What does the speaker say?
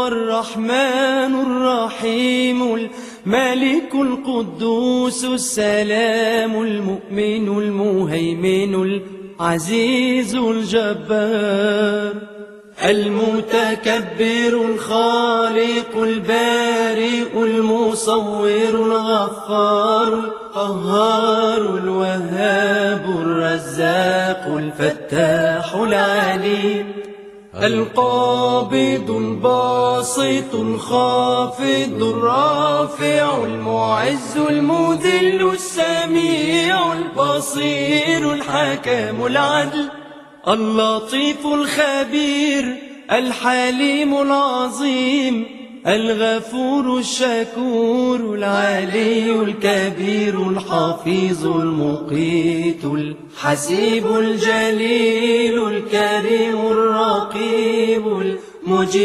هو الرحمن الرحيم الملك القدوس السلام المؤمن المهيمن العزيز الجبار المتكبر الخالق البارئ المصور الغفار القهار الوهاب الرزاق الفتاح العليم القابض الباسط الخافض الرافع المعز المذل السميع البصير الحكم العدل اللطيف الخبير الحليم العظيم الغفور الشكور العلي الكبير الحفيظ المقيت الحسيب الجليل الكريم الرقيب المجيب